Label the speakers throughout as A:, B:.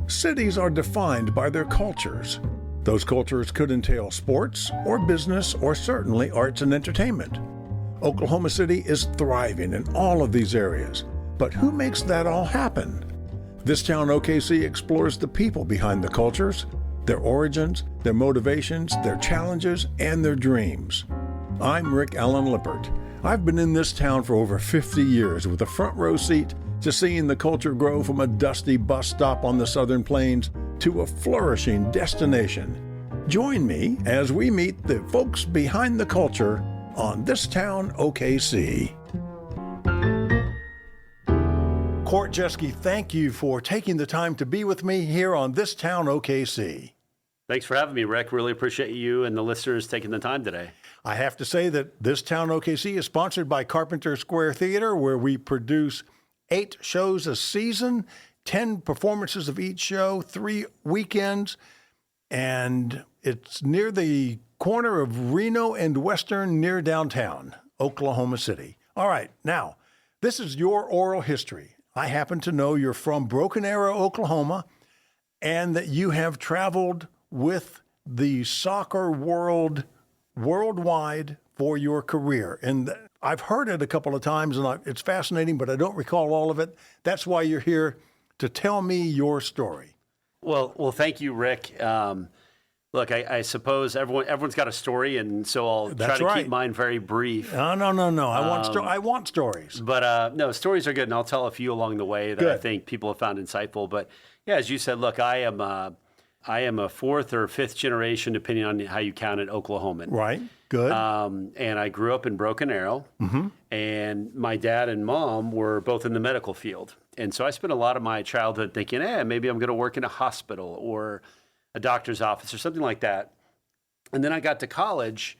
A: Cities are defined by their cultures. Those cultures could entail sports or business or certainly arts and entertainment. Oklahoma City is thriving in all of these areas, but who makes that all happen? This Town OKC explores the people behind the cultures, their origins, their motivations, their challenges, and their dreams. I'm Rick Allen Lippert. I've been in this town for over 50 years with a front row seat to seeing the culture grow from a dusty bus stop on the Southern Plains to a flourishing destination. Join me as we meet the folks behind the culture on This Town OKC. Court Jeske, thank you for taking the time to be with me here on This Town OKC.
B: Thanks for having me, Rick. Really appreciate you and the listeners taking the time today.
A: I have to say that This Town OKC is sponsored by Carpenter Square Theater, where we produce 8 shows a season, 10 performances of each show, 3 weekends, and it's near the corner of Reno and Western near downtown, Oklahoma City. All right, now, this is your oral history. I happen to know you're from Broken Arrow, Oklahoma, and that you have traveled with the soccer world worldwide for your career. And I've heard it a couple of times, and it's fascinating, but I don't recall all of it. That's why you're here to tell me your story.
B: Well, thank you, Rick. Look, I suppose everyone's got a story, and so I'll try to keep mine very brief.
A: No. I want stories.
B: But no, stories are good, and I'll tell a few along the way that I think people have found insightful. But yeah, as you said, look, I am a 4th or 5th generation, depending on how you count it, Oklahoman.
A: Right. Good.
B: And I grew up in Broken Arrow, and my dad and mom were both in the medical field. And so I spent a lot of my childhood thinking, maybe I'm going to work in a hospital or a doctor's office or something like that. And then I got to college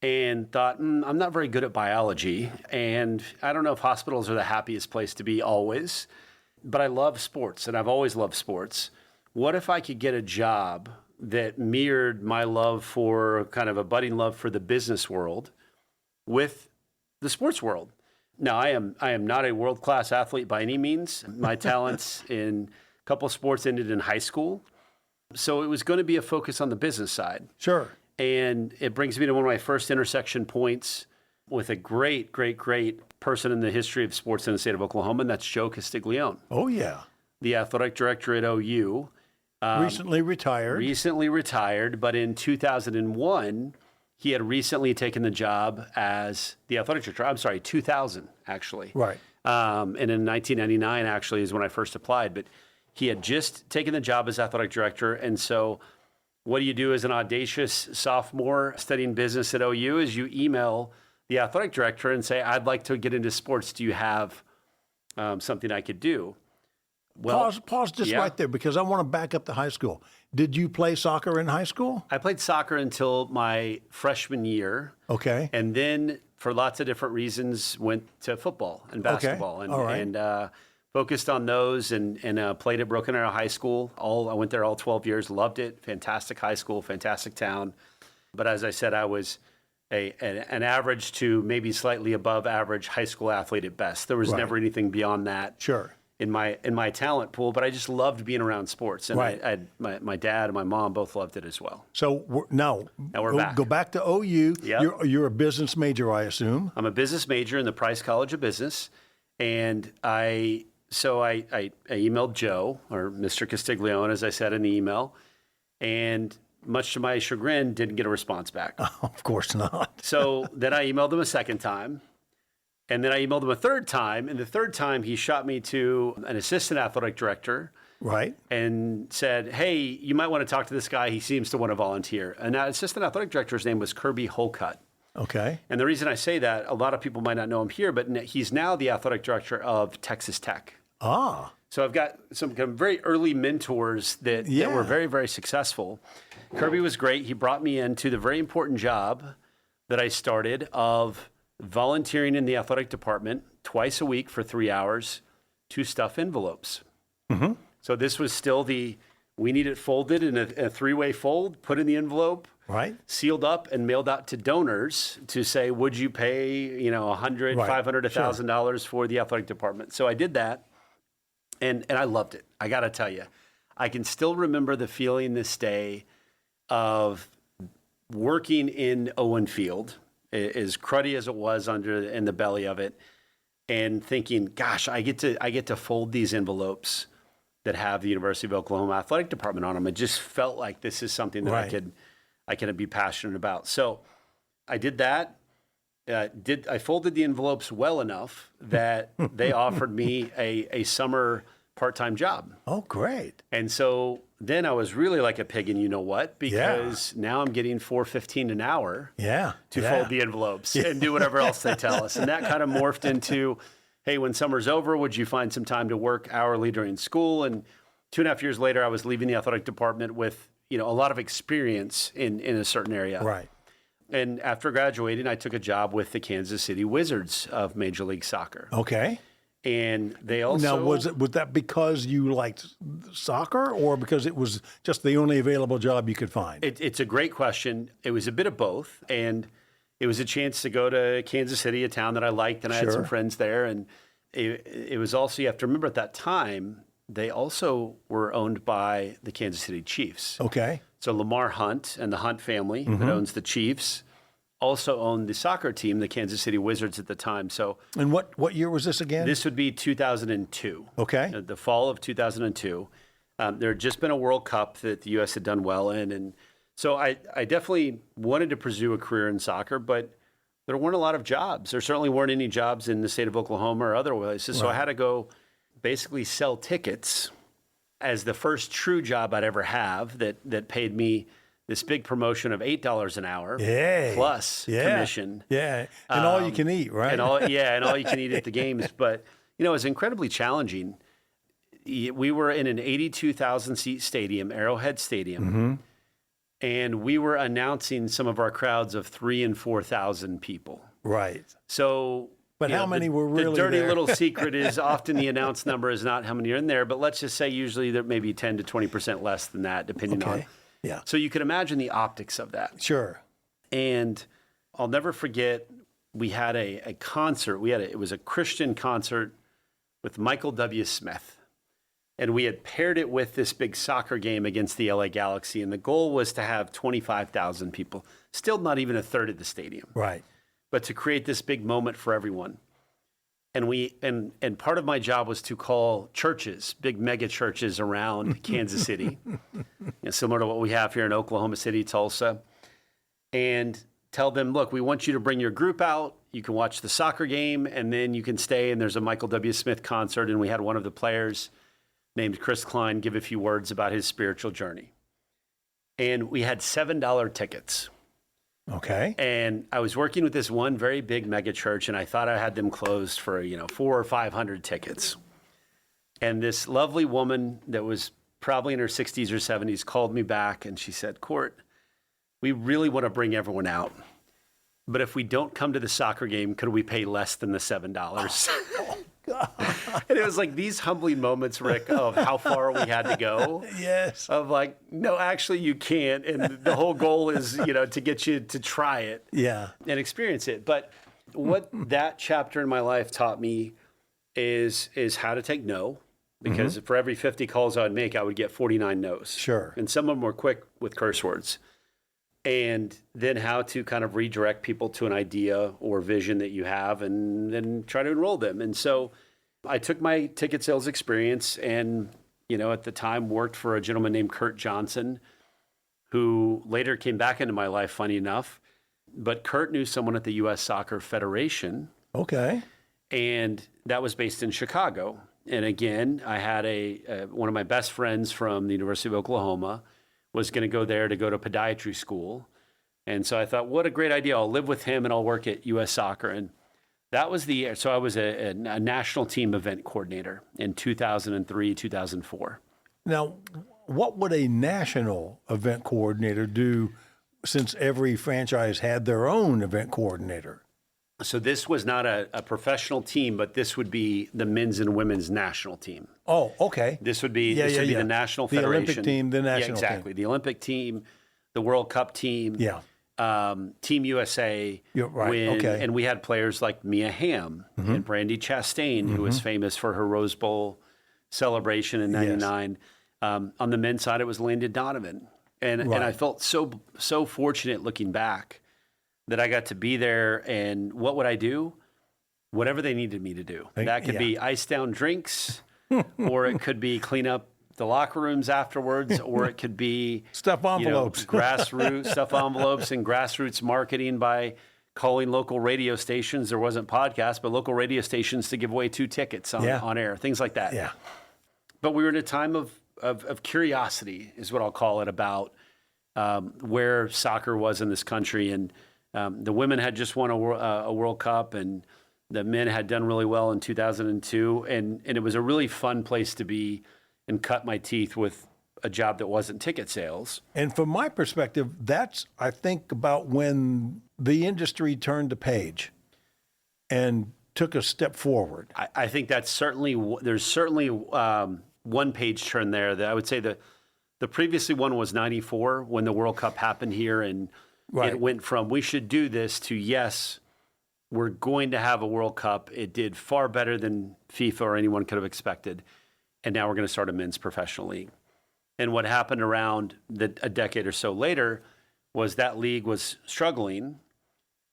B: and thought, I'm not very good at biology. And I don't know if hospitals are the happiest place to be always, but I love sports, and I've always loved sports. What if I could get a job that mirrored my love for kind of a budding love for the business world with the sports world? Now, I am not a world-class athlete by any means. My talents in a couple of sports ended in high school. So it was going to be a focus on the business side.
A: Sure.
B: And it brings me to one of my first intersection points with a great, great, great person in the history of sports in the state of Oklahoma, and that's Joe Castiglione.
A: Oh, yeah.
B: The athletic director at OU.
A: Recently retired, but in 2001, he had recently taken the job as the athletic director. I'm sorry, 2000, actually. Right.
B: And in 1999, actually, is when I first applied. But he had just taken the job as athletic director. And so what do you do as an audacious sophomore studying business at OU is you email the athletic director and say, I'd like to get into sports. Do you have something I could do? Well,
A: pause just right there, because I want to back up to high school. Did you play soccer in high school?
B: I played soccer until my freshman year.
A: Okay.
B: And then for lots of different reasons, went to football and basketball.
A: Okay.
B: And focused on those and played at Broken Arrow High School. I went there all 12 years, loved it. Fantastic high school, fantastic town. But as I said, I was an average to maybe slightly above average high school athlete at best. There was never anything beyond that.
A: Sure.
B: In my talent pool, but I just loved being around sports, and my dad and my mom both loved it as well.
A: So now
B: we're back.
A: Go back to OU.
B: Yep.
A: You're a business major, I assume.
B: I'm a business major in the Price College of Business, and I emailed Joe, or Mr. Castiglione, as I said in the email, and much to my chagrin, didn't get a response back.
A: Of course not.
B: So then I emailed him a second time. And then I emailed him a third time, and the third time he shot me to an assistant athletic director.
A: Right.
B: And said, hey, you might want to talk to this guy. He seems to want to volunteer. And that assistant athletic director's name was Kirby Holcutt.
A: Okay.
B: And the reason I say that, a lot of people might not know him here, but he's now the athletic director of Texas Tech.
A: Ah.
B: So I've got some kind of very early mentors that were very, very successful. Kirby was great. He brought me into the very important job that I started of volunteering in the athletic department twice a week for 3 hours to stuff envelopes.
A: Mm-hmm.
B: So this was still we need it folded in a 3-way fold, put in the envelope,
A: right,
B: sealed up and mailed out to donors to say, would you pay, $100, $500, $1,000 for the athletic department? So I did that, and I loved it. I got to tell you, I can still remember the feeling this day of working in Owen Field, as cruddy as it was in the belly of it, and thinking, gosh, I get to fold these envelopes that have the University of Oklahoma athletic department on them. It just felt like this is something that I could be passionate about. So I did that. I folded the envelopes well enough that they offered me a summer part-time job.
A: Oh, great.
B: And so then I was really like a pig in you-know-what, because now I'm getting $4.15 an hour to fold the envelopes and do whatever else they tell us. And that kind of morphed into, hey, when summer's over, would you find some time to work hourly during school? And 2.5 years later, I was leaving the athletic department with, a lot of experience in a certain area.
A: Right.
B: And after graduating, I took a job with the Kansas City Wizards of Major League Soccer.
A: Okay.
B: And they also...
A: Now, was that because you liked soccer, or because it was just the only available job you could find?
B: It's a great question. It was a bit of both. And it was a chance to go to Kansas City, a town that I liked, and I had some friends there. And it was also, you have to remember at that time, they also were owned by the Kansas City Chiefs.
A: Okay.
B: So Lamar Hunt and the Hunt family that owns the Chiefs also owned the soccer team, the Kansas City Wizards at the time. So,
A: and what year was this again?
B: This would be 2002.
A: Okay.
B: The fall of 2002. There had just been a World Cup that the U.S. had done well in. And so I definitely wanted to pursue a career in soccer, but there weren't a lot of jobs. There certainly weren't any jobs in the state of Oklahoma or other places. So I had to go basically sell tickets as the first true job I'd ever have that paid me this big promotion of $8 an hour plus commission.
A: Yeah, and all you can eat, right?
B: And all you can eat at the games. But, it was incredibly challenging. We were in an 82,000 seat stadium, Arrowhead Stadium, and we were announcing some of our crowds of 3,000 and 4,000 people.
A: Right.
B: So...
A: But how many were really
B: The dirty
A: there?
B: little secret is often the announced number is not how many are in there, but let's just say usually there may be 10 to 20% less than that, depending on.
A: Yeah.
B: So you can imagine the optics of that.
A: Sure.
B: And I'll never forget, we had a concert. It was a Christian concert with Michael W. Smith. And we had paired it with this big soccer game against the LA Galaxy. And the goal was to have 25,000 people, still not even a third of the stadium.
A: Right.
B: But to create this big moment for everyone. And part of my job was to call churches, big mega churches around Kansas City, similar to what we have here in Oklahoma City, Tulsa, and tell them, look, we want you to bring your group out. You can watch the soccer game, and then you can stay, and there's a Michael W. Smith concert. And we had one of the players named Chris Klein give a few words about his spiritual journey. And we had $7 tickets.
A: Okay.
B: And I was working with this one very big mega church, and I thought I had them closed for, 400 or 500 tickets. And this lovely woman that was probably in her 60s or 70s called me back, and she said, Court, we really want to bring everyone out. But if we don't come to the soccer game, could we pay less than the $7? Oh, God. And it was like these humbling moments, Rick, of how far we had to go.
A: Yes.
B: Of like, no, actually you can't. And the whole goal is, to get you to try it.
A: Yeah.
B: And experience it. But what that chapter in my life taught me is how to take no. Because for every 50 calls I would make, I would get 49 no's.
A: Sure.
B: And some of them were quick with curse words. And then how to kind of redirect people to an idea or vision that you have and then try to enroll them. And so I took my ticket sales experience and, at the time worked for a gentleman named Court Jeske, who later came back into my life, funny enough. But Court knew someone at the U.S. Soccer Federation.
A: Okay.
B: And that was based in Chicago. And again, I had one of my best friends from the University of Oklahoma was going to go there to go to podiatry school. And so I thought, what a great idea. I'll live with him and I'll work at U.S. Soccer. And that was so I was a national team event coordinator in 2003, 2004.
A: Now, what would a national event coordinator do since every franchise had their own event coordinator?
B: So this was not a professional team, but this would be the men's and women's national team.
A: Oh, okay.
B: This would be the national federation.
A: The Olympic team, the national team.
B: Exactly. The Olympic team, the World Cup team.
A: Yeah.
B: Team USA.
A: Right. Okay.
B: And we had players like Mia Hamm and Brandy Chastain, who was famous for her Rose Bowl celebration in '99. On the men's side, it was Landon Donovan. And I felt so fortunate looking back that I got to be there. And what would I do? Whatever they needed me to do. That could be ice down drinks, or it could be clean up the locker rooms afterwards, or it could be
A: stuff envelopes,
B: grassroots stuff envelopes and grassroots marketing by calling local radio stations. There wasn't podcasts, but local radio stations to give away 2 tickets on air, things like that.
A: Yeah.
B: But we were in a time of curiosity, is what I'll call it, about where soccer was in this country. And the women had just won a World Cup, and the men had done really well in 2002. And it was a really fun place to be and cut my teeth with a job that wasn't ticket sales.
A: And from my perspective, that's, I think, about when the industry turned the page and took a step forward.
B: I think that's there's certainly one page turn there. That I would say the previously one was 94 when the World Cup happened here, and it went from we should do this to yes, we're going to have a World Cup. It did far better than FIFA or anyone could have expected. And now we're going to start a men's professional league. And what happened around a decade or so later was that league was struggling,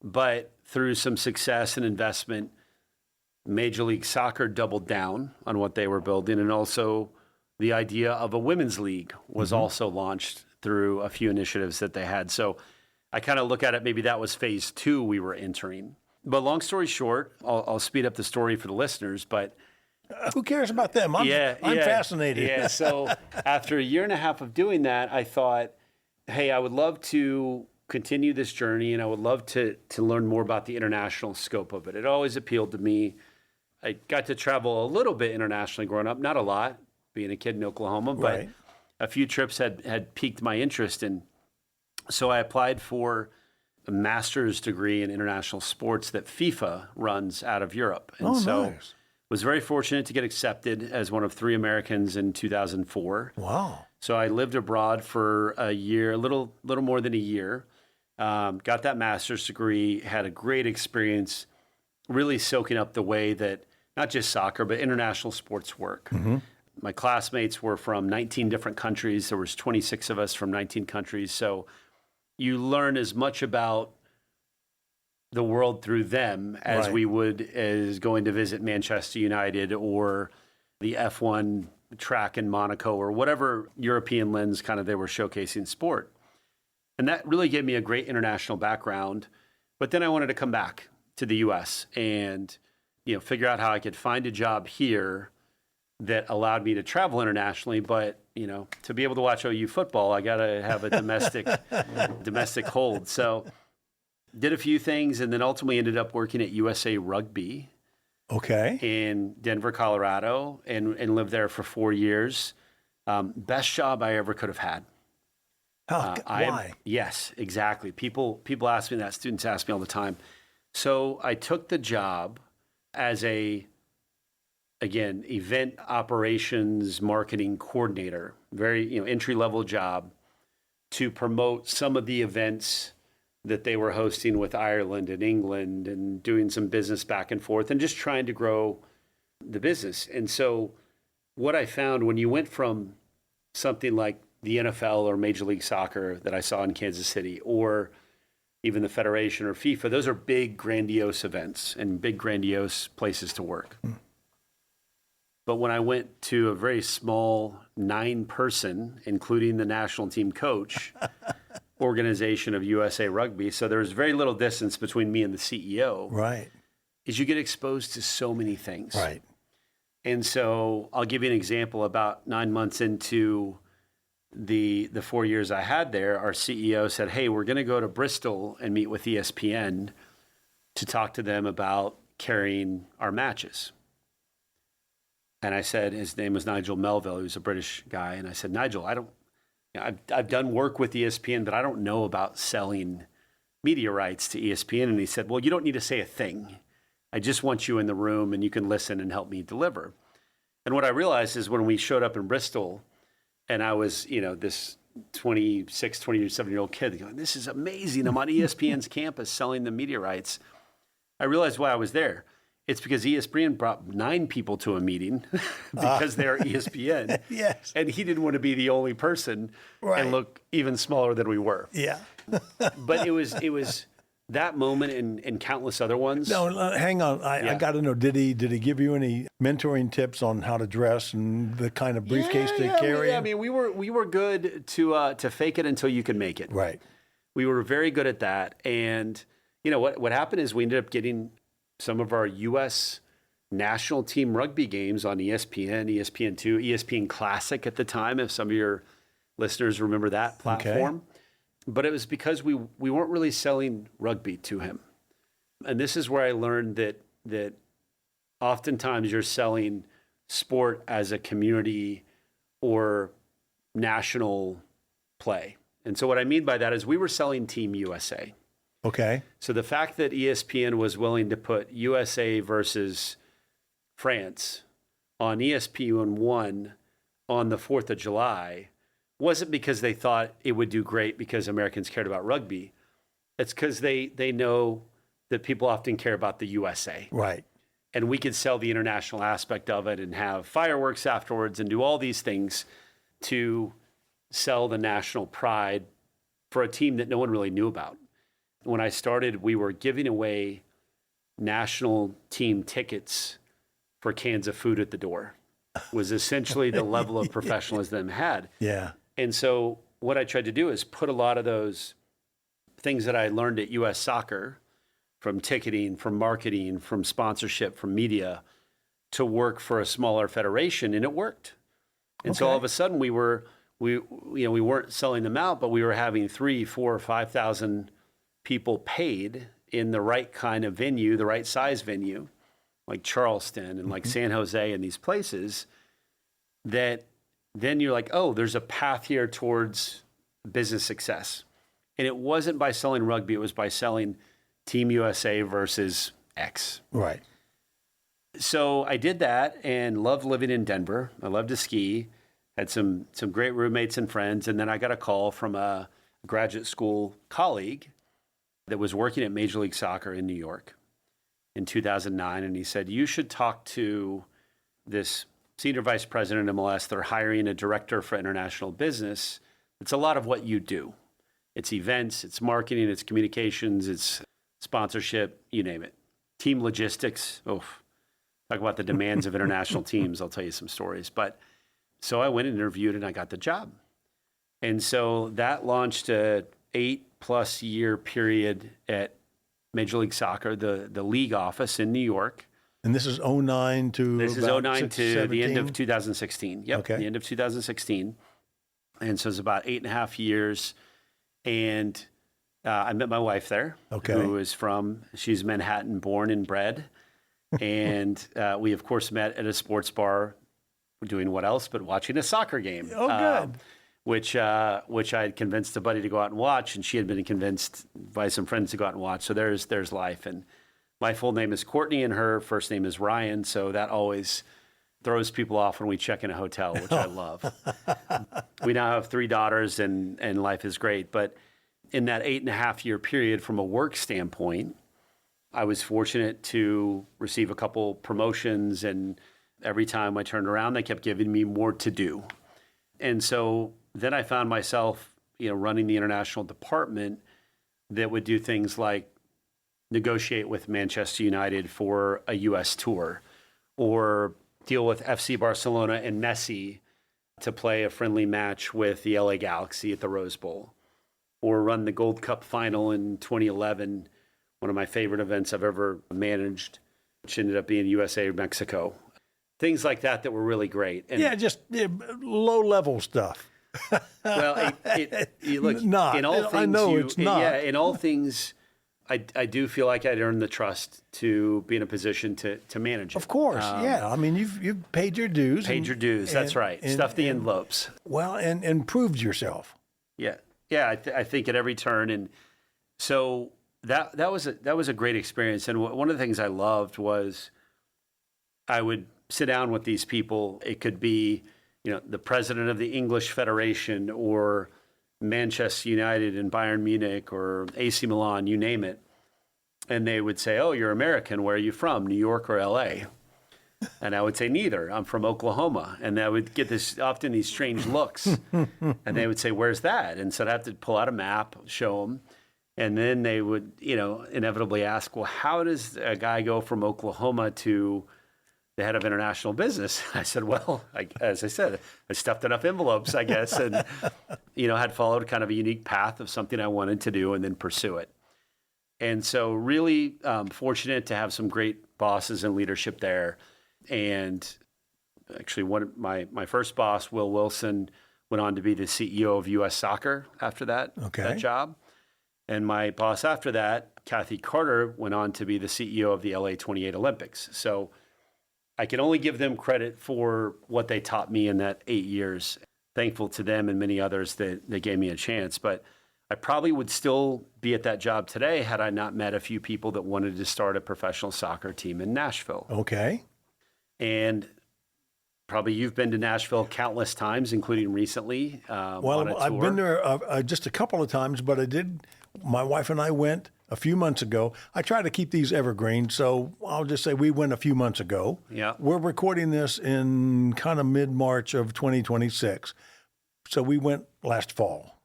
B: but through some success and investment, Major League Soccer doubled down on what they were building. And also the idea of a women's league was also launched through a few initiatives that they had. So I kind of look at it, maybe that was phase 2 we were entering. But long story short, I'll speed up the story for the listeners, but
A: who cares about them? I'm fascinated.
B: Yeah. So after a year and a half of doing that, I thought, hey, I would love to continue this journey, and I would love to learn more about the international scope of it. It always appealed to me. I got to travel a little bit internationally growing up, not a lot, being a kid in Oklahoma, but a few trips had piqued my interest. And so I applied for a master's degree in international sports that FIFA runs out of Europe. And
A: nice.
B: Was very fortunate to get accepted as one of 3 Americans in 2004.
A: Wow.
B: So I lived abroad for a year, a little more than a year, got that master's degree, had a great experience really soaking up the way that not just soccer, but international sports work. My classmates were from 19 different countries. There was 26 of us from 19 countries. So you learn as much about the world through them as we would as going to visit Manchester United or the F1 track in Monaco or whatever European lens kind of they were showcasing sport. And that really gave me a great international background. But then I wanted to come back to the U.S. and figure out how I could find a job here that allowed me to travel internationally. But to be able to watch OU football, I got to have a domestic hold. So did a few things, and then ultimately ended up working at USA Rugby in Denver, Colorado, and lived there for 4 years. Best job I ever could have had.
A: Why?
B: Yes, exactly. People ask me that. Students ask me all the time. So I took the job as event operations marketing coordinator, very entry-level job, to promote some of the events that they were hosting with Ireland and England, and doing some business back and forth and just trying to grow the business. And so what I found when you went from something like the NFL or Major League Soccer that I saw in Kansas City, or even the Federation or FIFA, those are big, grandiose events and big, grandiose places to work. But when I went to a very small 9-person, including the national team coach, organization of USA Rugby, so there was very little distance between me and the CEO, is you get exposed to so many things. And so I'll give you an example. About 9 months into the 4 years I had there, our CEO said, hey, we're going to go to Bristol and meet with ESPN to talk to them about carrying our matches. And I said, his name was Nigel Melville, who's a British guy. And I said, Nigel, I've done work with ESPN, but I don't know about selling media rights to ESPN. And he said, well, you don't need to say a thing. I just want you in the room and you can listen and help me deliver. And what I realized is when we showed up in Bristol, and I was, this 26, 27-year-old kid going, this is amazing. I'm on ESPN's campus selling the media rights. I realized why I was there. It's because ESPN brought 9 people to a meeting because they're ESPN.
A: Yes.
B: And he didn't want to be the only person and look even smaller than we were.
A: Yeah.
B: But it was that moment and countless other ones.
A: No, hang on. I got to know, did he give you any mentoring tips on how to dress and the kind of briefcase to carry?
B: I mean, we were good to fake it until you could make it.
A: Right.
B: We were very good at that. And, you know, what happened is we ended up getting some of our U.S. national team rugby games on ESPN, ESPN2, ESPN Classic at the time, if some of your listeners remember that platform. Okay. But it was because we weren't really selling rugby to him. And this is where I learned that oftentimes you're selling sport as a community or national play. And so what I mean by that is we were selling Team USA.
A: Okay.
B: So the fact that ESPN was willing to put USA versus France on ESPN1 on the 4th of July wasn't because they thought it would do great because Americans cared about rugby. It's because they know that people often care about the USA.
A: Right.
B: And we could sell the international aspect of it and have fireworks afterwards and do all these things to sell the national pride for a team that no one really knew about. When I started, we were giving away national team tickets for cans of food at the door. Was essentially the level of professionalism they had.
A: Yeah.
B: And so what I tried to do is put a lot of those things that I learned at US Soccer, from ticketing, from marketing, from sponsorship, from media, to work for a smaller federation, and it worked. And so all of a sudden we weren't selling them out, but we were having 3,000, 4,000, 5,000 people paid in the right kind of venue, the right size venue, like Charleston and like San Jose and these places, that then you're like, oh, there's a path here towards business success. And it wasn't by selling rugby, it was by selling Team USA versus X.
A: Right.
B: So I did that and loved living in Denver. I loved to ski, had some great roommates and friends. And then I got a call from a graduate school colleague that was working at Major League Soccer in New York in 2009. And he said, you should talk to this senior vice president of MLS. They're hiring a director for international business. It's a lot of what you do. It's events, it's marketing, it's communications, it's sponsorship, you name it. Team logistics. Oh, talk about the demands of international teams. I'll tell you some stories. But so I went and interviewed and I got the job. And so that launched a 8+ year period at Major League Soccer, the league office in New York.
A: And this is 09 to
B: This is 09 to
A: 17?
B: the end of 2016. Yep,
A: Okay.
B: The end of 2016. And so it's about 8.5 years. And I met my wife there, who is she's Manhattan born and bred. And we, of course, met at a sports bar doing what else but watching a soccer game.
A: Oh, good.
B: Which I had convinced a buddy to go out and watch, and she had been convinced by some friends to go out and watch. So there's life. And my full name is Courtney, and her first name is Ryan. So that always throws people off when we check in a hotel, which I love. We now have 3 daughters, and life is great. But in that 8.5 year period, from a work standpoint, I was fortunate to receive a couple promotions, and every time I turned around, they kept giving me more to do. And so then I found myself, running the international department that would do things like negotiate with Manchester United for a U.S. tour, or deal with FC Barcelona and Messi to play a friendly match with the LA Galaxy at the Rose Bowl, or run the Gold Cup final in 2011, one of my favorite events I've ever managed, which ended up being USA Mexico. Things like that were really great. And
A: just low-level stuff.
B: Well, look,
A: not.
B: in all things,
A: I know it's not.
B: Yeah, in all things, I do feel like I'd earned the trust to be in a position to manage it.
A: Of course, yeah. I mean, you've paid your dues.
B: That's right. Stuffed the envelopes.
A: Well, and proved yourself.
B: Yeah. I think at every turn, and so that was a great experience. And one of the things I loved was I would sit down with these people. It could be, the president of the English Federation, or Manchester United and Bayern Munich, or AC Milan, you name it. And they would say, "Oh, you're American. Where are you from? New York or LA?" And I would say, "Neither. I'm from Oklahoma." And I would get often these strange looks. And they would say, "Where's that?" And so I'd have to pull out a map, show them. And then they would, inevitably ask, "Well, how does a guy go from Oklahoma to the head of international business?" I said, "Well, as I said, I stuffed enough envelopes, I guess, and, had followed kind of a unique path of something I wanted to do and then pursue it." And so really fortunate to have some great bosses and leadership there. And actually, my first boss, Will Wilson, went on to be the CEO of U.S. Soccer after that job. And my boss after that, Kathy Carter, went on to be the CEO of the LA 28 Olympics. So I can only give them credit for what they taught me in that 8 years. Thankful to them and many others that gave me a chance. But I probably would still be at that job today had I not met a few people that wanted to start a professional soccer team in Nashville.
A: Okay.
B: And probably you've been to Nashville countless times, including recently.
A: Well, I've been there just a couple of times, but my wife and I went a few months ago. I try to keep these evergreen, so I'll just say we went a few months ago.
B: Yeah.
A: We're recording this in kind of mid-March of 2026. So we went last fall,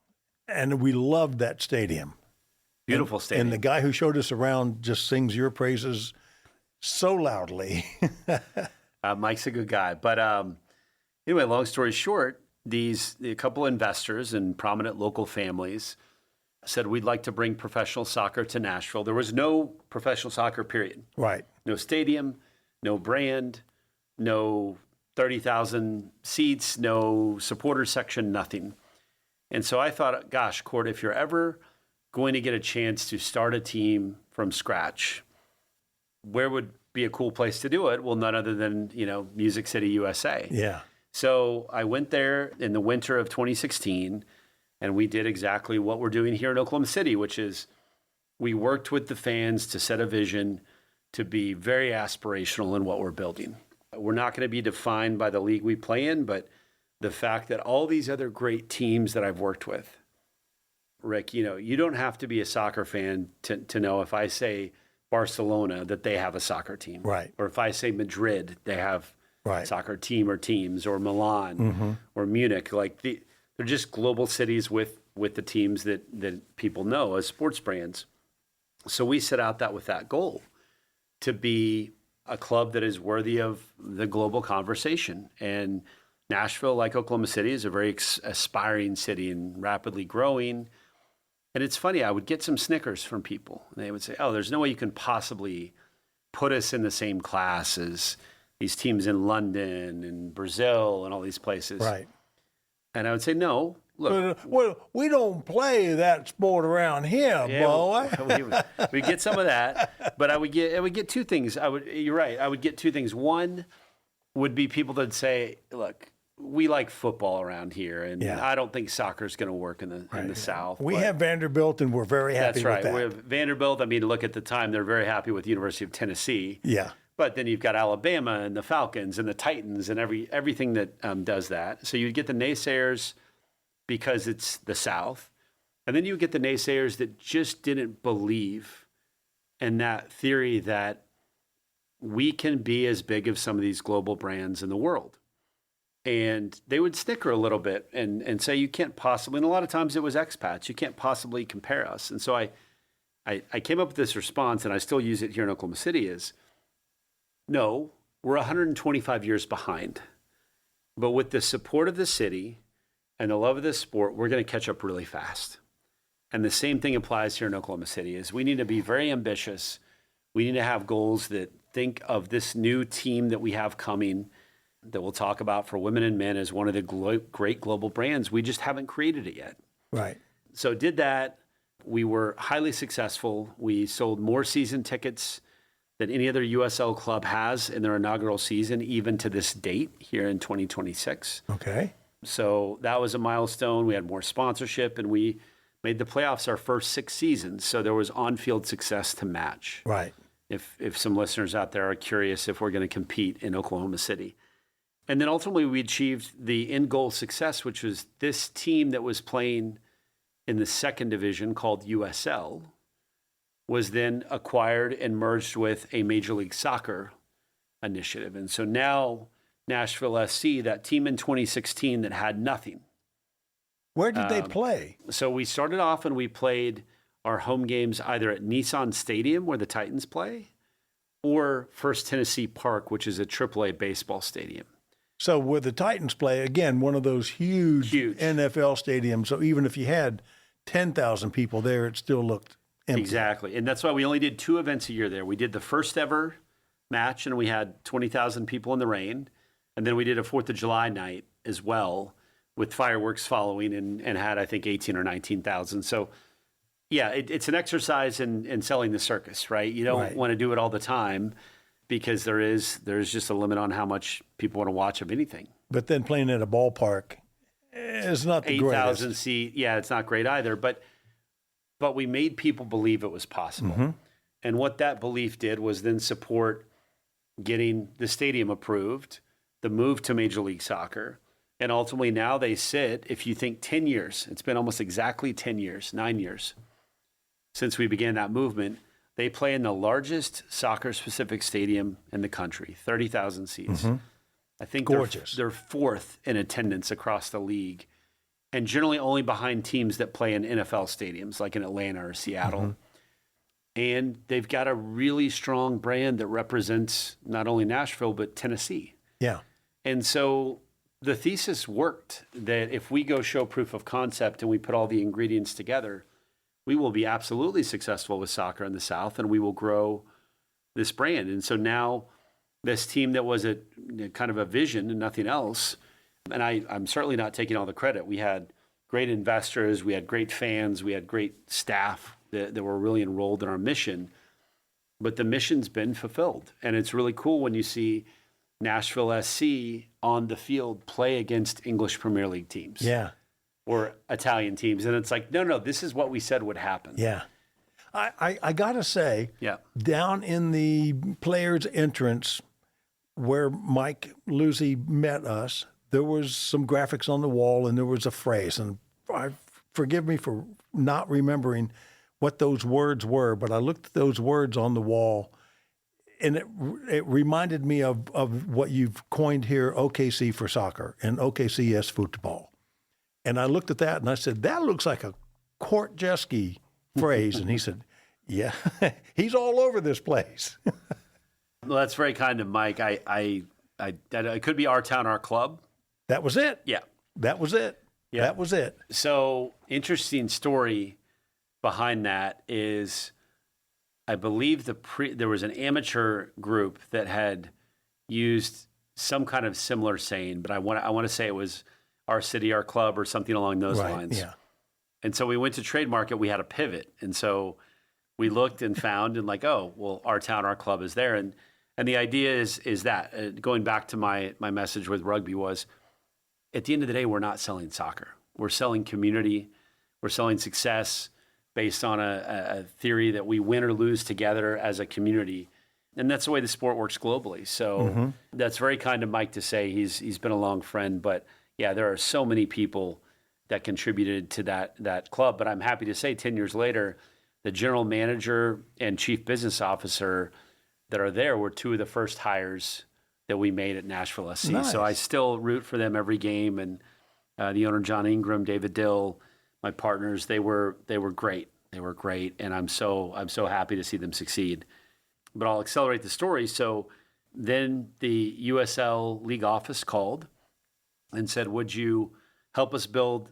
A: and we loved that stadium.
B: Beautiful stadium.
A: And the guy who showed us around just sings your praises so loudly.
B: Mike's a good guy. But anyway, long story short, a couple investors and prominent local families said, "We'd like to bring professional soccer to Nashville." There was no professional soccer, period.
A: Right.
B: No stadium, no brand, no 30,000 seats, no supporter section, nothing. And so I thought, gosh, Court, if you're ever going to get a chance to start a team from scratch, where would be a cool place to do it? Well, none other than, Music City, USA.
A: Yeah.
B: So I went there in the winter of 2016, and we did exactly what we're doing here in Oklahoma City, which is we worked with the fans to set a vision to be very aspirational in what we're building. We're not going to be defined by the league we play in, but the fact that all these other great teams that I've worked with, Rick, you don't have to be a soccer fan to know if I say Barcelona that they have a soccer team.
A: Right.
B: Or if I say Madrid, they have a soccer team or teams, or Milan or Munich. They're just global cities with the teams that people know as sports brands. So we set out with that goal to be a club that is worthy of the global conversation. And Nashville, like Oklahoma City, is a very aspiring city and rapidly growing. And it's funny, I would get some snickers from people. And they would say, "Oh, there's no way you can possibly put us in the same class as these teams in London and Brazil and all these places."
A: Right.
B: And I would say, "No, look.
A: Well, we don't play that sport around here, boy."
B: We get some of that. But I would get two things. You're right. I would get two things. One would be people that say, "Look, we like football around here, and I don't think soccer is going to work in the South."
A: We have Vanderbilt, and we're very happy with that.
B: That's right. We have Vanderbilt. I mean, look at the time; they're very happy with the University of Tennessee.
A: Yeah.
B: But then you've got Alabama and the Falcons and the Titans and everything that does that. So you get the naysayers because it's the South, and then you get the naysayers that just didn't believe in that theory that we can be as big as some of these global brands in the world. And they would snicker a little bit and say, "You can't possibly," and a lot of times it was expats, "You can't possibly compare us." And so I came up with this response, and I still use it here in Oklahoma City, is, no, we're 125 years behind. But with the support of the city and the love of this sport, we're going to catch up really fast. And the same thing applies here in Oklahoma City, is we need to be very ambitious. We need to have goals that think of this new team that we have coming, that we'll talk about for women and men, as one of the great global brands. We just haven't created it yet.
A: Right.
B: So did that. We were highly successful. We sold more season tickets than any other USL club has in their inaugural season, even to this date here in 2026.
A: Okay.
B: So that was a milestone. We had more sponsorship, and we made the playoffs our first 6 seasons. So there was on-field success to match.
A: Right.
B: If some listeners out there are curious if we're going to compete in Oklahoma City. And then ultimately we achieved the end goal success, which was this team that was playing in the second division called USL was then acquired and merged with a Major League Soccer initiative. And so now Nashville SC, that team in 2016 that had nothing.
A: Where did they play?
B: So we started off and we played our home games either at Nissan Stadium, where the Titans play, or First Tennessee Park, which is a AAA baseball stadium.
A: So where the Titans play, again, one of those huge NFL stadiums. So even if you had 10,000 people there, it still looked empty.
B: Exactly. And that's why we only did 2 events a year there. We did the first ever match, and we had 20,000 people in the rain. And then we did a 4th of July night as well with fireworks following and had, I think, 18 or 19,000. So, yeah, it's an exercise in selling the circus, right? You don't want to do it all the time because there's just a limit on how much people want to watch of anything.
A: But then playing at a ballpark is not the greatest.
B: 8,000 seat, yeah, it's not great either. But we made people believe it was possible. Mm-hmm. And what that belief did was then support getting the stadium approved, the move to Major League Soccer. And ultimately now they sit, if you think 10 years, it's been almost exactly 10 years, 9 years since we began that movement. They play in the largest soccer-specific stadium in the country, 30,000 seats. Mm-hmm. I think
A: gorgeous.
B: They're 4th in attendance across the league, and generally only behind teams that play in NFL stadiums like in Atlanta or Seattle. Mm-hmm. And they've got a really strong brand that represents not only Nashville, but Tennessee.
A: Yeah.
B: And so the thesis worked that if we go show proof of concept and we put all the ingredients together, we will be absolutely successful with soccer in the South, and we will grow this brand. And so now this team that was a kind of a vision and nothing else, and I'm certainly not taking all the credit. We had great investors, we had great fans, we had great staff that were really enrolled in our mission, but the mission's been fulfilled. And it's really cool when you see Nashville SC on the field play against English Premier League teams.
A: Yeah.
B: Or Italian teams. And it's like, no, this is what we said would happen.
A: Yeah. I got to say, down in the players' entrance where Mike Luzzi met us, there was some graphics on the wall and there was a phrase. And forgive me for not remembering what those words were, but I looked at those words on the wall and it reminded me of what you've coined here, OKC for soccer and OKC as football. And I looked at that and I said, that looks like a Court Jeske phrase. And he said, yeah, he's all over this place.
B: Well, that's very kind of Mike. It could be our town, our club.
A: That was it.
B: Yeah.
A: That was it. Yeah. That was it.
B: So interesting story behind that is I believe there was an amateur group that had used some kind of similar saying, but I want to say it was our city, our club, or something along those lines.
A: Yeah.
B: And so we went to trademark it. We had a pivot. And so we looked and found and like, oh, well, our town, our club is there. And the idea is that, going back to my message with rugby was, at the end of the day, we're not selling soccer. We're selling community. We're selling success based on a theory that we win or lose together as a community. And that's the way the sport works globally. So that's very kind of Mike to say. He's been a long friend, but yeah, there are so many people that contributed to that club. But I'm happy to say 10 years later, the general manager and chief business officer that are there were 2 of the first hires that we made at Nashville SC.
A: Nice.
B: So I still root for them every game. And the owner, John Ingram, David Dill, my partners, they were great. They were great. And I'm so happy to see them succeed. But I'll accelerate the story. So then the USL League office called and said, would you help us build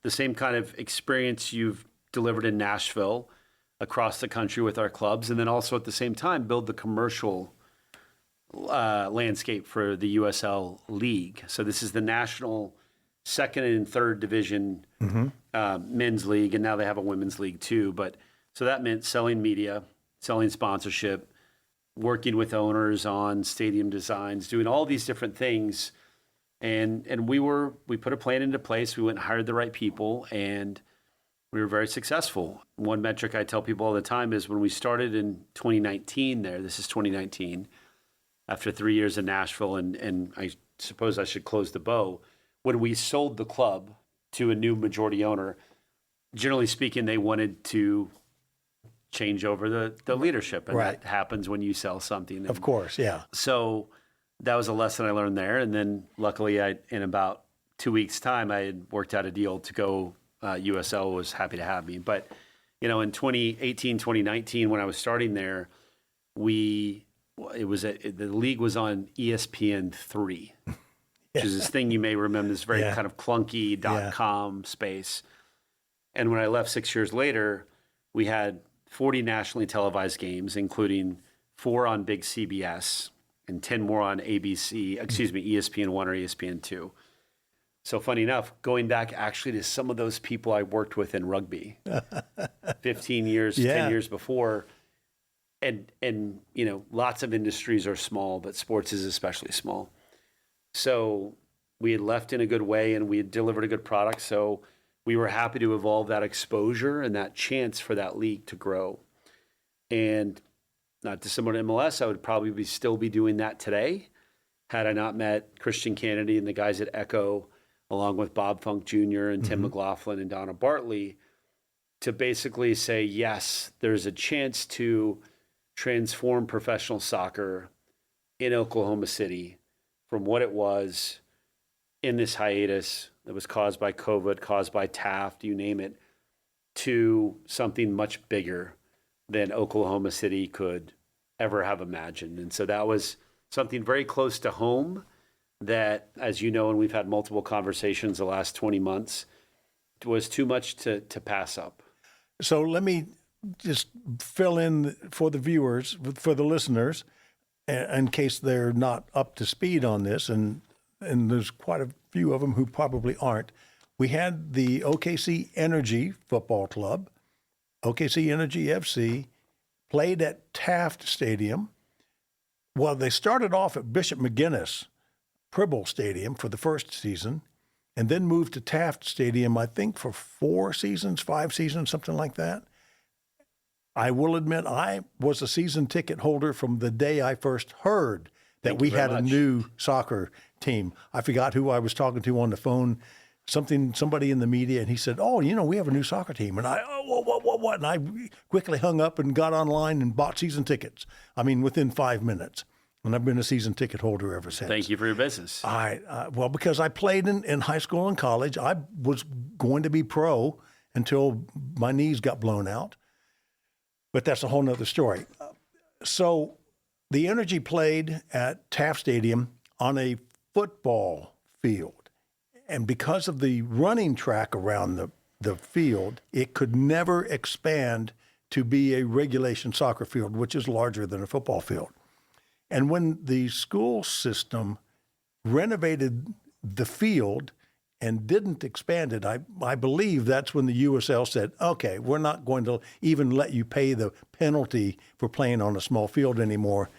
B: the same kind of experience you've delivered in Nashville across the country with our clubs, and then also at the same time build the commercial landscape for the USL League. So this is the national 2nd and 3rd division men's league, and now they have a women's league too. But so that meant selling media, selling sponsorship, working with owners on stadium designs, doing all these different things. And we put a plan into place. We went and hired the right people, and we were very successful. One metric I tell people all the time is when we started in 2019 this is 2019, after 3 years in Nashville, and I suppose I should close the bow. When we sold the club to a new majority owner, generally speaking, they wanted to change over the leadership. And
A: Right.
B: that happens when you sell something.
A: Of course, yeah.
B: So that was a lesson I learned there. And then luckily, in about 2 weeks' time, I had worked out a deal to go. USL was happy to have me. But, in 2018, 2019, when I was starting there, the league was on ESPN3, which is this thing you may remember, this very kind of clunky .com space. And when I left 6 years later, we had 40 nationally televised games, including 4 on big CBS and 10 more on ESPN1 or ESPN2. So funny enough, going back actually to some of those people I worked with in rugby 15 years, 10 years before. And lots of industries are small, but sports is especially small. So we had left in a good way and we had delivered a good product. So we were happy to evolve that exposure and that chance for that league to grow. And not dissimilar to MLS, I would probably still be doing that today had I not met Christian Kennedy and the guys at Echo, along with Bob Funk Jr. and Tim McLaughlin and Donna Bartley, to basically say, yes, there's a chance to transform professional soccer in Oklahoma City from what it was in this hiatus that was caused by COVID, caused by Taft, you name it, to something much bigger than Oklahoma City could ever have imagined. And so that was something very close to home that, as you know, and we've had multiple conversations the last 20 months, was too much to pass up.
A: So let me just fill in for the viewers, for the listeners, in case they're not up to speed on this, and there's quite a few of them who probably aren't. We had the OKC Energy Football Club, OKC Energy FC, played at Taft Stadium. Well, they started off at Bishop McGuinness Pribble Stadium for the first season, and then moved to Taft Stadium, I think, for 5 seasons, something like that. I will admit I was a season ticket holder from the day I first heard that we had a new soccer team. I forgot who I was talking to on the phone, somebody in the media, and he said, "Oh, we have a new soccer team." And I, what? And I quickly hung up and got online and bought season tickets. I mean, within 5 minutes. And I've been a season ticket holder ever since.
B: Thank you for your business.
A: Well, because I played in high school and college. I was going to be pro until my knees got blown out. But that's a whole nother story. So the Energy played at Taft Stadium on a football field. And because of the running track around the field, it could never expand to be a regulation soccer field, which is larger than a football field. And when the school system renovated the field and didn't expand it, I believe that's when the USL said, okay, we're not going to even let you pay the penalty for playing on a small field anymore.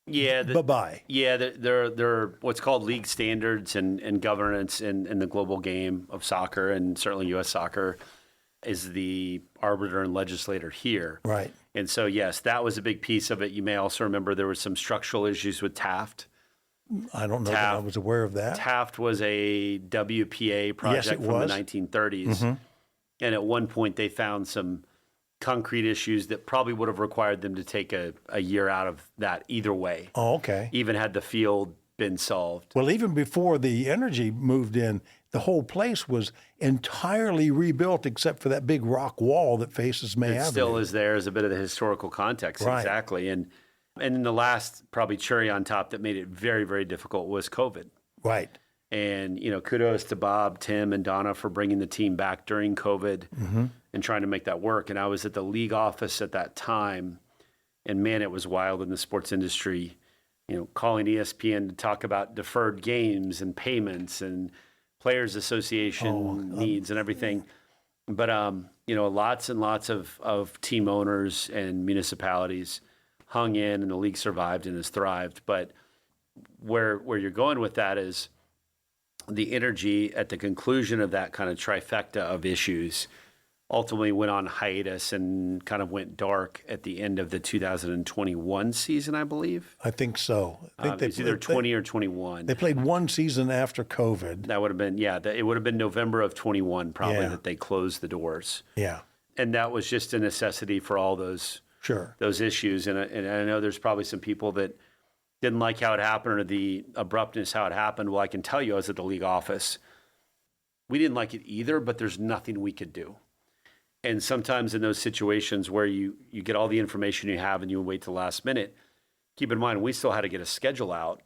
B: Yeah.
A: Bye-bye.
B: Yeah, there are what's called league standards and governance in the global game of soccer, and certainly U.S. soccer is the arbiter and legislator here.
A: Right.
B: And so, yes, that was a big piece of it. You may also remember there were some structural issues with Taft.
A: I don't know that I was aware of that.
B: Taft was a WPA project from the 1930s. Mm-hmm. And at one point they found some concrete issues that probably would have required them to take a year out of that either way.
A: Oh, okay.
B: Even had the field been solved.
A: Well, even before the Energy moved in, the whole place was entirely rebuilt except for that big rock wall that faces May Avenue.
B: It still is there as a bit of the historical context.
A: Right.
B: Exactly. And then the last probably cherry on top that made it very, very difficult was COVID.
A: Right.
B: And, kudos to Bob, Tim, and Donna for bringing the team back during COVID and trying to make that work. And I was at the league office at that time, and man, it was wild in the sports industry, calling ESPN to talk about deferred games and payments and Players Association needs and everything. But, lots and lots of team owners and municipalities hung in, and the league survived and has thrived. But where you're going with that is the Energy at the conclusion of that kind of trifecta of issues ultimately went on hiatus and kind of went dark at the end of the 2021 season, I believe.
A: I think so. I think
B: it's either 20 or 21.
A: They played one season after COVID.
B: That would have been, it would have been November of 21 probably that they closed the doors.
A: Yeah.
B: And that was just a necessity for all those issues. And I know there's probably some people that didn't like how it happened or the abruptness how it happened. Well, I can tell you, I was at the league office. We didn't like it either, but there's nothing we could do. And sometimes in those situations where you get all the information you have and you wait till the last minute, keep in mind, we still had to get a schedule out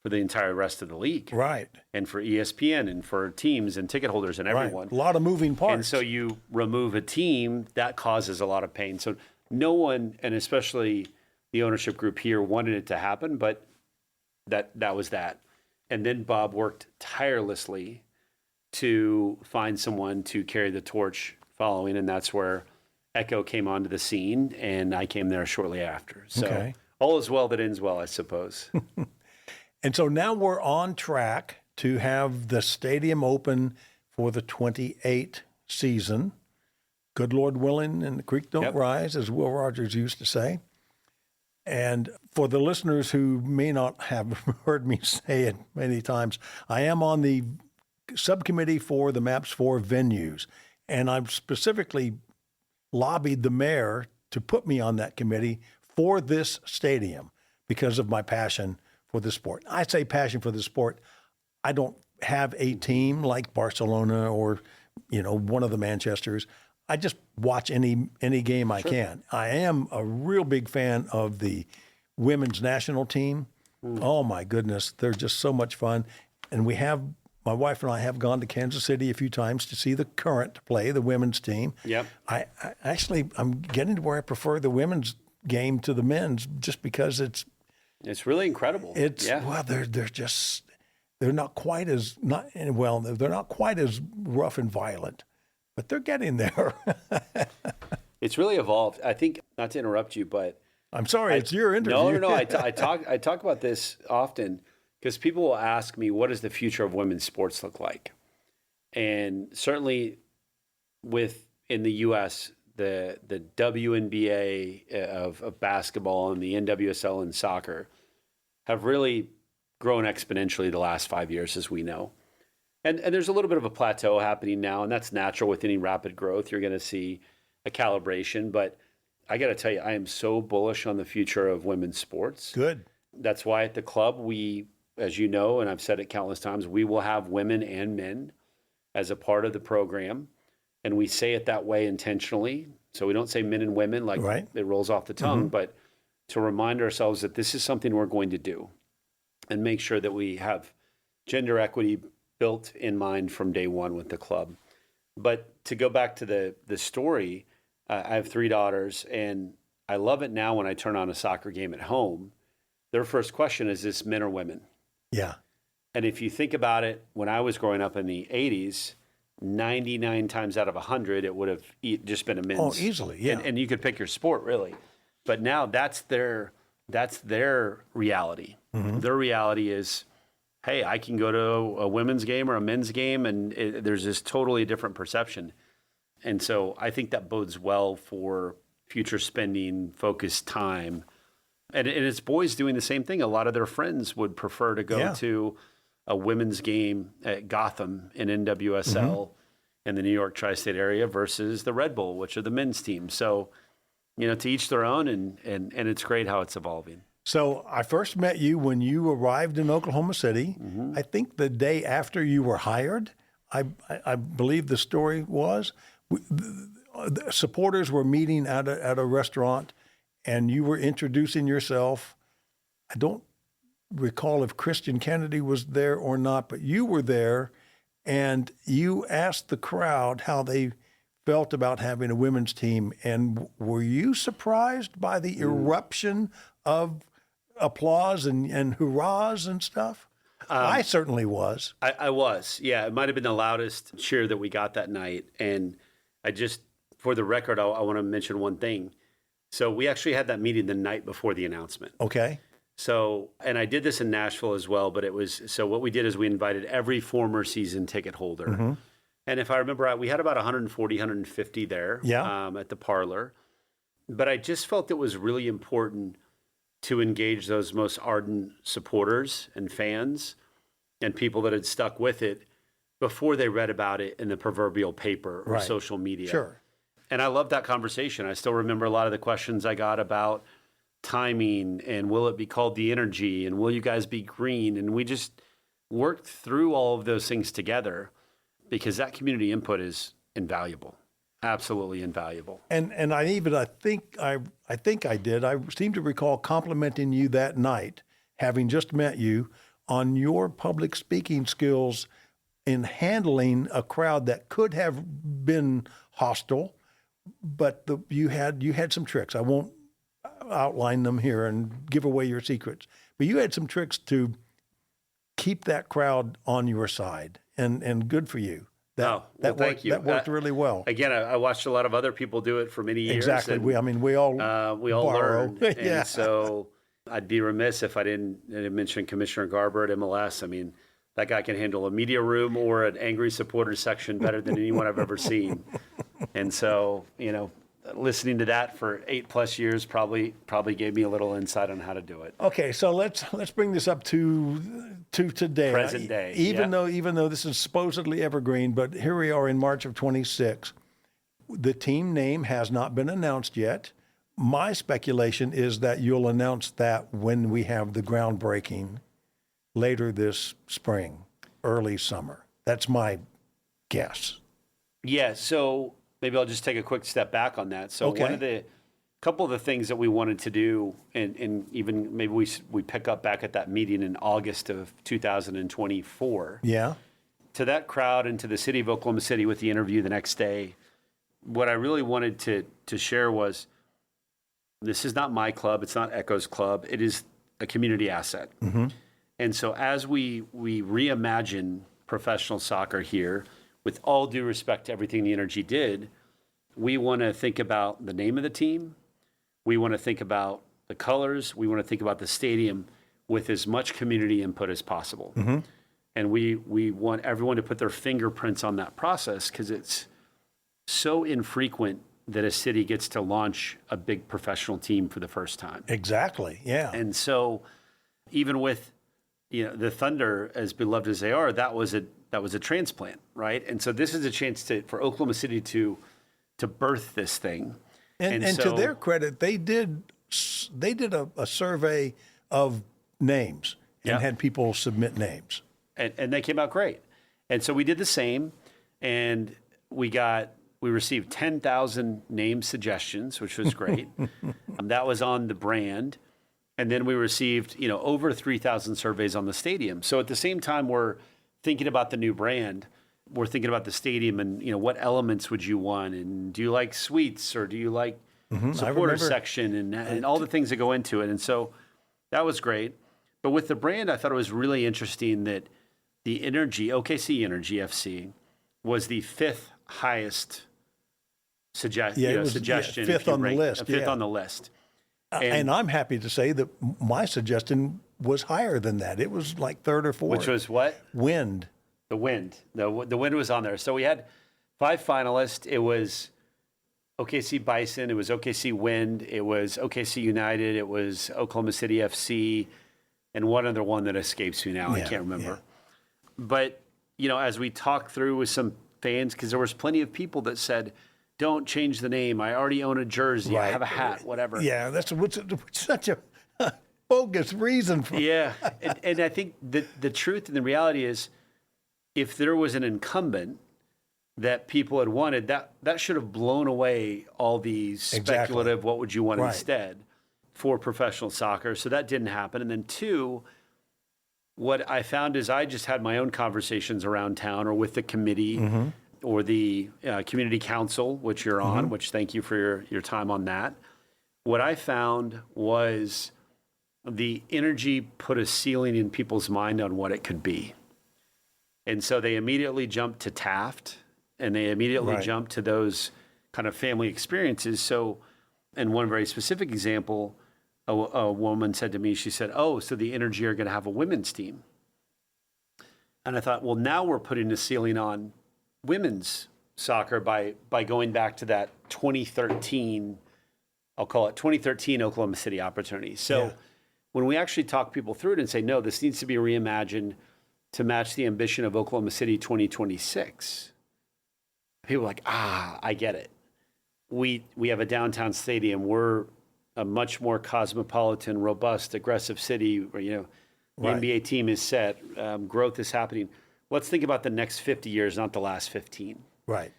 B: for the entire rest of the league.
A: Right.
B: And for ESPN and for teams and ticket holders and everyone.
A: Right. A lot of moving parts.
B: And so you remove a team, that causes a lot of pain. So no one, and especially the ownership group here, wanted it to happen, but that was that. And then Bob worked tirelessly to find someone to carry the torch following, and that's where Echo came onto the scene, and I came there shortly after. So all is well that ends well, I suppose.
A: And so now we're on track to have the stadium open for the 28 season. Good Lord willing, and the creek don't rise, as Will Rogers used to say. And for the listeners who may not have heard me say it many times, I am on the subcommittee for the Maps 4 venues. And I've specifically lobbied the mayor to put me on that committee for this stadium because of my passion for the sport. I say passion for the sport. I don't have a team like Barcelona or, one of the Manchesters. I just watch any game I can. I am a real big fan of the women's national team. Oh my goodness, they're just so much fun. And my wife and I have gone to Kansas City a few times to see the Current play, the women's team. Yep. I'm getting to where I prefer the women's game to the men's just because it's really incredible. Well, they're not quite as rough and violent, but they're getting there.
B: It's really evolved. I think, not to interrupt you, but
A: I'm sorry, it's your interview.
B: No. I talk about this often because people will ask me, what does the future of women's sports look like? And certainly in the U.S., the WNBA of basketball and the NWSL in soccer have really grown exponentially the last 5 years, as we know. And there's a little bit of a plateau happening now, and that's natural with any rapid growth. You're going to see a calibration. But I got to tell you, I am so bullish on the future of women's sports.
A: Good.
B: That's why at the club, we, as you know, and I've said it countless times, we will have women and men as a part of the program. And we say it that way intentionally. So we don't say men and women like it rolls off the tongue, but to remind ourselves that this is something we're going to do and make sure that we have gender equity built in mind from day one with the club. But to go back to the story, I have 3 daughters, and I love it now when I turn on a soccer game at home. Their first question is this men or women?
A: Yeah.
B: And if you think about it, when I was growing up in the 80s, 99 times out of 100, it would have just been a men's.
A: Oh, easily, yeah.
B: And you could pick your sport, really. But now that's their reality. Mm-hmm. Their reality is, hey, I can go to a women's game or a men's game, and there's this totally different perception. And so I think that bodes well for future spending, focused time. And it's boys doing the same thing. A lot of their friends would prefer to go to a women's game at Gotham in NWSL in the New York tri-state area versus the Red Bull, which are the men's team. So, to each their own, and it's great how it's evolving.
A: So I first met you when you arrived in Oklahoma City. Mm-hmm. I think the day after you were hired, I believe the story was, the supporters were meeting at a restaurant, and you were introducing yourself. I don't recall if Christian Kennedy was there or not, but you were there, and you asked the crowd how they felt about having a women's team. And were you surprised by the eruption of applause and hurrahs and stuff? I certainly was.
B: I was. Yeah, it might have been the loudest cheer that we got that night. And for the record, I want to mention one thing. So we actually had that meeting the night before the announcement.
A: Okay.
B: So, and I did this in Nashville as well, but what we did is we invited every former season ticket holder. Mm-hmm. And if I remember right, we had about 140, 150 there at the parlor. But I just felt it was really important to engage those most ardent supporters and fans and people that had stuck with it before they read about it in the proverbial paper or social media.
A: Sure.
B: And I love that conversation. I still remember a lot of the questions I got about timing and will it be called the energy and will you guys be green? And we just worked through all of those things together because that community input is invaluable, absolutely invaluable.
A: And I think I did. I seem to recall complimenting you that night, having just met you, on your public speaking skills in handling a crowd that could have been hostile, but you had some tricks. I won't outline them here and give away your secrets, but you had some tricks to keep that crowd on your side, and good for you.
B: Thank you.
A: That worked really well.
B: Again, I watched a lot of other people do it for many years.
A: Exactly. We all
B: learn.
A: Yeah.
B: And so I'd be remiss if I didn't mention Commissioner Garber at MLS. I mean, that guy can handle a media room or an angry supporters section better than anyone I've ever seen. And so, listening to that for 8+ years probably gave me a little insight on how to do it.
A: Okay, so let's bring this up to today.
B: Present day.
A: Even though this is supposedly evergreen, but here we are in March of 26. The team name has not been announced yet. My speculation is that you'll announce that when we have the groundbreaking later this spring, early summer. That's my guess.
B: Yeah, so maybe I'll just take a quick step back on that. So
A: Okay.
B: one of the couple of the things that we wanted to do, and even maybe we pick up back at that meeting in August of 2024.
A: Yeah.
B: To that crowd and to the city of Oklahoma City with the interview the next day, what I really wanted to share was, this is not my club. It's not Echo's club. It is a community asset.
A: Mm-hmm.
B: And so as we reimagine professional soccer here, with all due respect to everything the Energy did, we want to think about the name of the team. We want to think about the colors. We want to think about the stadium with as much community input as possible.
A: Mm-hmm.
B: And we want everyone to put their fingerprints on that process because it's so infrequent that a city gets to launch a big professional team for the first time.
A: Exactly. Yeah.
B: And so even with the Thunder, as beloved as they are, that was a transplant, right? And so this is a chance for Oklahoma City to birth this thing.
A: And
B: so,
A: to their credit, they did a survey of names and had people submit names.
B: And they came out great. And so we did the same, and we received 10,000 name suggestions, which was great. That was on the brand. And then we received, over 3,000 surveys on the stadium. So at the same time, we're thinking about the new brand. We're thinking about the stadium and, what elements would you want? And do you like suites or do you like supporter section and all the things that go into it? And so that was great. But with the brand, I thought it was really interesting that the Energy, OKC Energy FC, was the 5th highest suggestion.
A: Fifth on the list.
B: Fifth on the list.
A: And I'm happy to say that my suggestion was higher than that. It was like third or fourth.
B: Which was what?
A: Wind.
B: The Wind. The Wind was on there. So we had 5 finalists. It was OKC Bison. It was OKC Wind. It was OKC United. It was Oklahoma City FC. And one other one that escapes me now. I can't remember.
A: Yeah.
B: But, as we talked through with some fans, because there was plenty of people that said, don't change the name. I already own a jersey.
A: Right.
B: I have a hat, whatever.
A: Yeah, that's such a bogus reason for.
B: Yeah, and I think the truth and the reality is, if there was an incumbent that people had wanted, that should have blown away all these speculative, what would you want instead for professional soccer. So that didn't happen. And then 2, what I found is I just had my own conversations around town or with the committee or the community council, which you're on, which thank you for your time on that. What I found was the Energy put a ceiling in people's mind on what it could be. And so they immediately jumped to Taft and they immediately jumped to those kind of family experiences. So, in one very specific example, a woman said to me, she said, "Oh, so the Energy are going to have a women's team." And I thought, well, now we're putting a ceiling on women's soccer by going back to that 2013, I'll call it 2013 Oklahoma City opportunity. So when we actually talk people through it and say, no, this needs to be reimagined to match the ambition of Oklahoma City 2026, people are like, I get it. we have a downtown stadium. We're a much more cosmopolitan, robust, aggressive city where, the
A: Right.
B: NBA team is set. Growth is happening. Let's think about the next 50 years, not the last 15.
A: Right.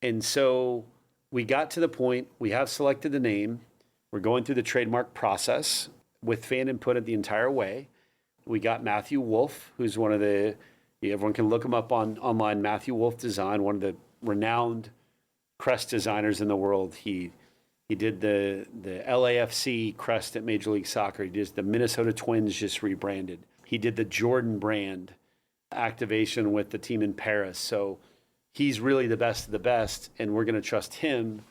B: And so we got to the point, we have selected the name. We're going through the trademark process with fan input the entire way. We got Matthew Wolf, who's one of everyone can look him up online, Matthew Wolf Design, one of the renowned crest designers in the world. He did the LAFC crest at Major League Soccer. He did the Minnesota Twins just rebranded. He did the Jordan brand activation with the team in Paris. So he's really the best of the best, and we're going to trust him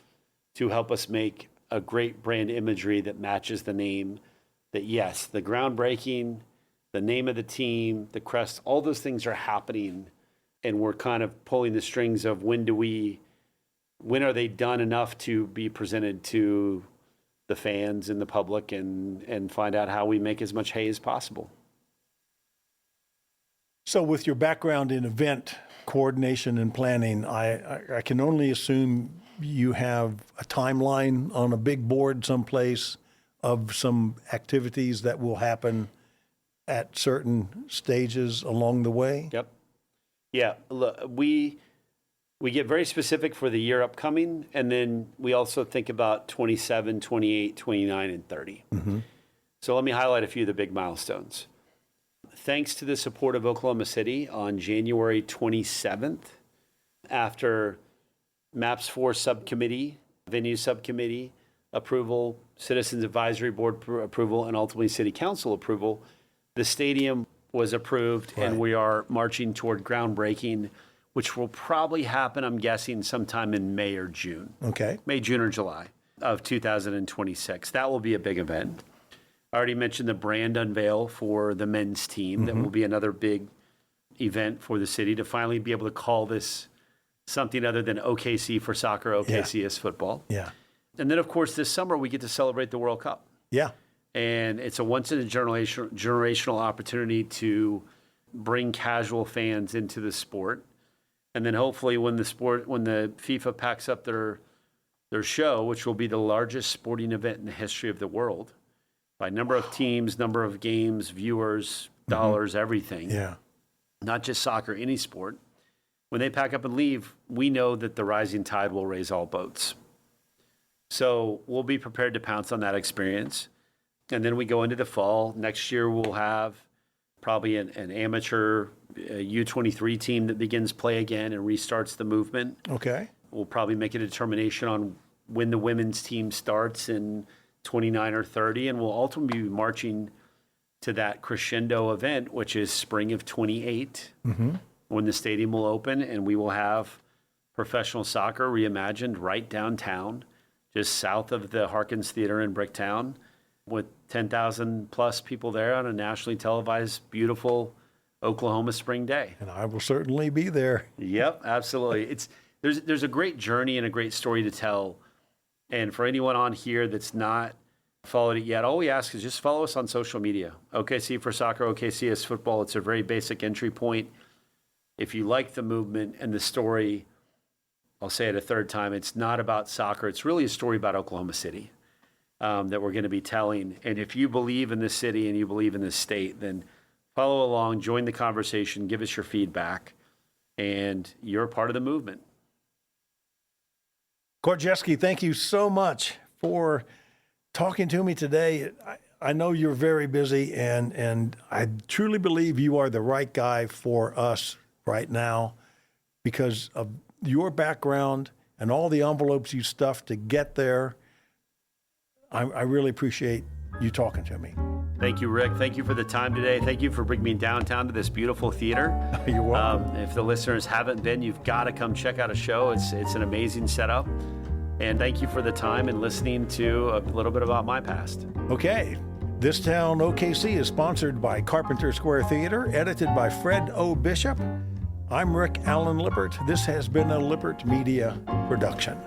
B: to help us make a great brand imagery that matches the name. That, yes, the groundbreaking, the name of the team, the crest, all those things are happening, and we're kind of pulling the strings of when are they done enough to be presented to the fans and the public, and find out how we make as much hay as possible.
A: So with your background in event coordination and planning, I can only assume you have a timeline on a big board someplace of some activities that will happen at certain stages along the way?
B: Yep. Yeah. Look, we get very specific for the year upcoming, and then we also think about 27, 28, 29, and 30.
A: Mm-hmm.
B: So let me highlight a few of the big milestones. Thanks to the support of Oklahoma City, on January 27th, after MAPS 4 subcommittee, venue subcommittee approval, Citizens Advisory Board approval, and ultimately City Council approval, the stadium was approved,
A: Right.
B: and we are marching toward groundbreaking, which will probably happen, I'm guessing, sometime in May or June.
A: Okay.
B: May, June, or July of 2026. That will be a big event. I already mentioned the brand unveil for the men's team. That will be another big event for the city to finally be able to call this something other than OKC for soccer, OKC is football.
A: Yeah.
B: And then, of course, this summer we get to celebrate the World Cup.
A: Yeah.
B: And it's a once-in-a-generational opportunity to bring casual fans into the sport. And then hopefully when the FIFA packs up their show, which will be the largest sporting event in the history of the world, by number of teams, number of games, viewers, dollars, everything.
A: Yeah.
B: Not just soccer, any sport. When they pack up and leave, we know that the rising tide will raise all boats. So we'll be prepared to pounce on that experience. And then we go into the fall. Next year, we'll have probably an amateur U23 team that begins play again and restarts the movement.
A: Okay.
B: We'll probably make a determination on when the women's team starts in 29 or 30, and we'll ultimately be marching to that crescendo event, which is spring of 28, when the stadium will open, and we will have professional soccer reimagined right downtown, just south of the Harkins Theater in Bricktown, with 10,000 plus people there on a nationally televised, beautiful Oklahoma spring day.
A: And I will certainly be there.
B: Yep, absolutely. There's a great journey and a great story to tell. And for anyone on here that's not followed it yet, all we ask is just follow us on social media. OKC for soccer, OKC is football. It's a very basic entry point. If you like the movement and the story, I'll say it a third time, it's not about soccer. It's really a story about Oklahoma City that we're going to be telling. And if you believe in this city and you believe in this state, then follow along, join the conversation, give us your feedback, and you're a part of the movement.
A: Court Jeske, thank you so much for talking to me today. I know you're very busy, and I truly believe you are the right guy for us right now because of your background and all the envelopes you stuffed to get there. I really appreciate you talking to me.
B: Thank you, Rick. Thank you for the time today. Thank you for bringing me downtown to this beautiful theater.
A: You're welcome.
B: If the listeners haven't been, you've got to come check out a show. It's an amazing setup. And thank you for the time and listening to a little bit about my past.
A: Okay. This Town OKC is sponsored by Carpenter Square Theater, edited by Fred O. Bishop. I'm Rick Allen Lippert. This has been a Lippert Media production.